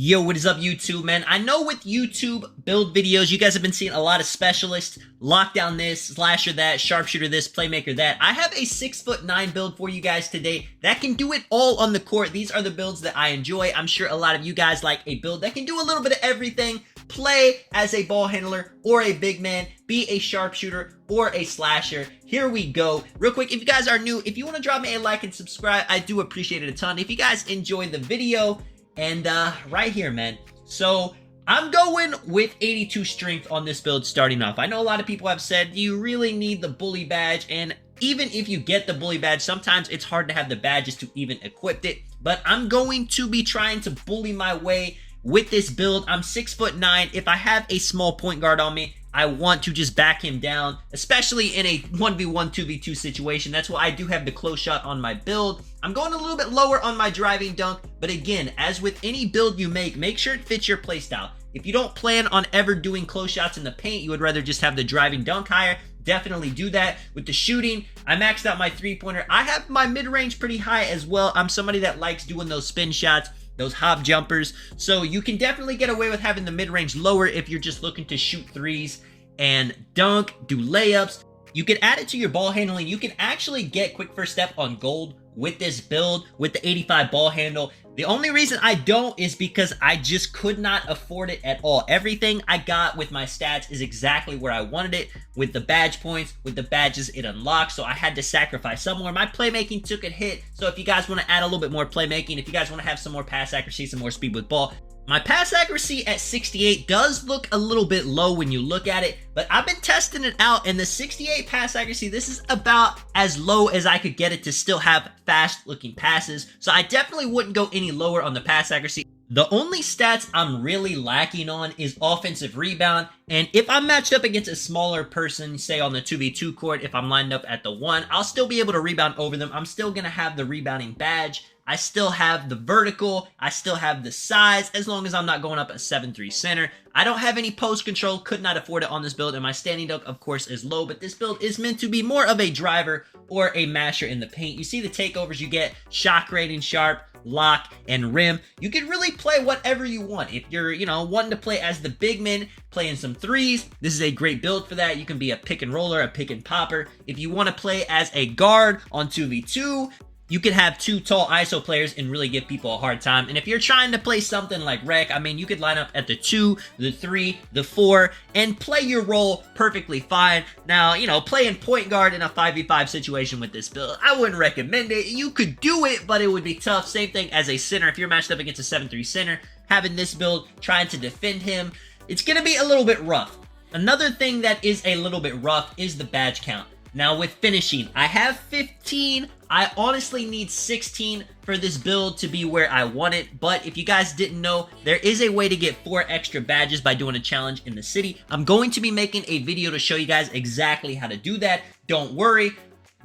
Yo, what is up, YouTube, man? I know with YouTube build videos, you guys have been seeing a lot of specialists, lockdown this, slasher that, sharpshooter this, playmaker that. I have a 6'9" build for you guys today that can do it all on the court. These are the builds that I enjoy. I'm sure a lot of you guys like a build that can do a little bit of everything. Play as a ball handler or a big man, be a sharpshooter or a slasher. Here we go. Real quick, if you guys are new, if you want to drop me a like and subscribe, I do appreciate it a ton. If you guys enjoyed the video, and right here, man. So I'm going with 82 strength on this build starting off. I know a lot of people have said you really need the bully badge, and even if you get the bully badge, sometimes it's hard to have the badges to even equip it. But I'm going to be trying to bully my way with this build. I'm 6'9". If I have a small point guard on me, I want to just back him down, especially in a 1v1, 2v2 situation. That's why I do have the close shot on my build. I'm going a little bit lower on my driving dunk, but again, as with any build you make sure it fits your playstyle. If you don't plan on ever doing close shots in the paint, you would rather just have the driving dunk higher, definitely do that. With the shooting, I maxed out my three-pointer. I have my mid-range pretty high as well. I'm somebody that likes doing those spin shots, those hop jumpers. So you can definitely get away with having the mid-range lower if you're just looking to shoot threes and dunk, do layups. You can add it to your ball handling. You can actually get quick first step on gold with this build, with the 85 ball handle. The only reason I don't is because I just could not afford it at all. Everything I got with my stats is exactly where I wanted it. With the badge points, with the badges, it unlocked, so I had to sacrifice somewhere. My playmaking took a hit, so if you guys want to add a little bit more playmaking, if you guys want to have some more pass accuracy, some more speed with ball, my pass accuracy at 68 does look a little bit low when you look at it, but I've been testing it out, and the 68 pass accuracy, this is about as low as I could get it to still have fast-looking passes, so I definitely wouldn't go any lower on the pass accuracy. The only stats I'm really lacking on is offensive rebound, and if I'm matched up against a smaller person, say on the 2v2 court, if I'm lined up at the 1, I'll still be able to rebound over them. I'm still going to have the rebounding badge. I still have the vertical, I still have the size, as long as I'm not going up at 7'3" center. I don't have any post control, could not afford it on this build, and my standing dunk, of course, is low, but this build is meant to be more of a driver or a masher in the paint. You see the takeovers you get, shock rating sharp, lock, and rim. You can really play whatever you want. If you're, wanting to play as the big man, playing some threes, this is a great build for that. You can be a pick and roller, a pick and popper. If you want to play as a guard on 2v2, you could have two tall ISO players and really give people a hard time. And if you're trying to play something like rec, I mean, you could line up at the 2, the 3, the 4, and play your role perfectly fine. Now, playing point guard in a 5v5 situation with this build, I wouldn't recommend it. You could do it, but it would be tough. Same thing as a center. If you're matched up against a 7'3" center, having this build, trying to defend him, it's going to be a little bit rough. Another thing that is a little bit rough is the badge count. Now with finishing, I have 15. I honestly need 16 for this build to be where I want it, but if you guys didn't know, there is a way to get 4 extra badges by doing a challenge in the city. I'm going to be making a video to show you guys exactly how to do that. Don't worry.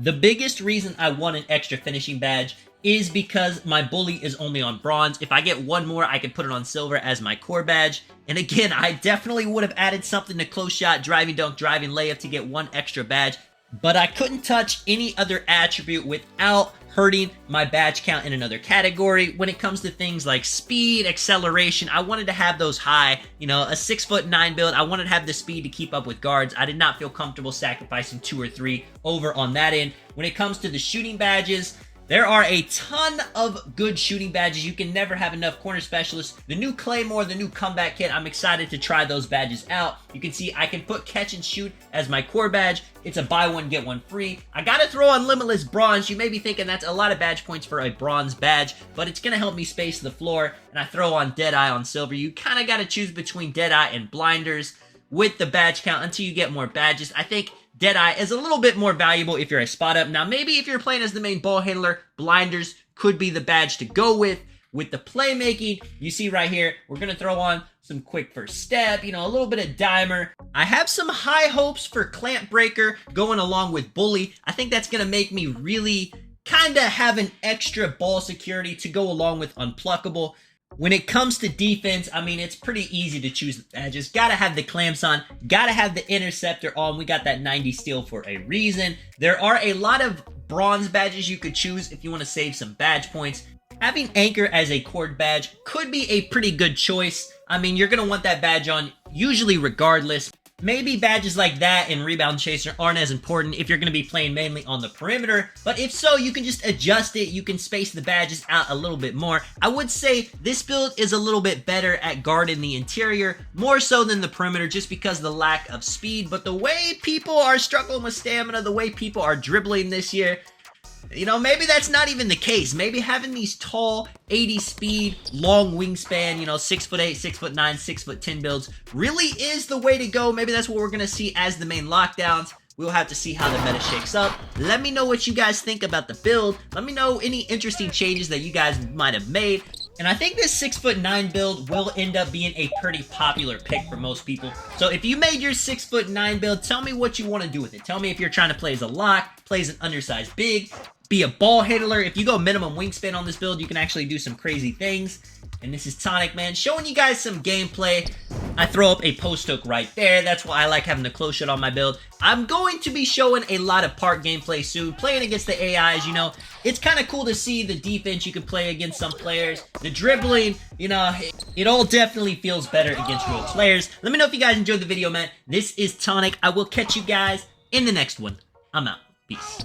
The biggest reason I want an extra finishing badge is because my bully is only on bronze. If I get one more, I can put it on silver as my core badge. And again, I definitely would have added something to close shot, driving dunk, driving layup to get 1 extra badge. But I couldn't touch any other attribute without hurting my badge count in another category. When it comes to things like speed, acceleration, I wanted to have those high. A 6'9" build, I wanted to have the speed to keep up with guards. I did not feel comfortable sacrificing 2 or 3 over on that end. When it comes to the shooting badges, there are a ton of good shooting badges. You can never have enough. Corner specialists, the new Claymore, the new comeback kit. I'm excited to try those badges out. You can see I can put catch and shoot as my core badge. It's a buy one, get one free. I gotta throw on Limitless Bronze. You may be thinking that's a lot of badge points for a bronze badge, but it's gonna help me space the floor. And I throw on Deadeye on silver. You kind of gotta choose between Deadeye and Blinders with the badge count until you get more badges. I think Deadeye is a little bit more valuable if you're a spot up. Now, maybe if you're playing as the main ball handler, Blinders could be the badge to go with. With the playmaking, you see right here, we're going to throw on some quick first step, a little bit of dimer. I have some high hopes for Clamp Breaker going along with Bully. I think that's going to make me really kind of have an extra ball security to go along with Unpluckable. When it comes to defense, I mean, it's pretty easy to choose the badges. Gotta have the clamps on, gotta have the interceptor on. We got that 90 steal for a reason. There are a lot of bronze badges you could choose if you want to save some badge points. having Anchor as a cord badge could be a pretty good choice. I mean, you're going to want that badge on usually regardless. Maybe badges like that and Rebound Chaser aren't as important if you're going to be playing mainly on the perimeter, but if so, you can just adjust it. You can space the badges out a little bit more. I would say this build is a little bit better at guarding the interior, more so than the perimeter, just because of the lack of speed, but the way people are struggling with stamina, the way people are dribbling this year, you know, maybe that's not even the case. Maybe having these tall, 80 speed, long wingspan, you know, 6'8", 6'9", 6'10" builds really is the way to go. Maybe that's what we're going to see as the main lockdowns. We'll have to see how the meta shakes up. Let me know what you guys think about the build. Let me know any interesting changes that you guys might have made. And I think this 6'9" build will end up being a pretty popular pick for most people. So if you made your 6'9" build, tell me what you want to do with it. Tell me if you're trying to play as a lock, play as an undersized big, be a ball handler. If you go minimum wingspan on this build, you can actually do some crazy things. And this is Tonic, man, showing you guys some gameplay. I throw up a post hook right there. That's why I like having the close shot on my build. I'm going to be showing a lot of park gameplay soon, playing against the AIs, you know. It's kind of cool to see the defense you can play against some players. The dribbling, you know, it all definitely feels better against real players. Let me know if you guys enjoyed the video, man. This is Tonic. I will catch you guys in the next one. I'm out. Peace.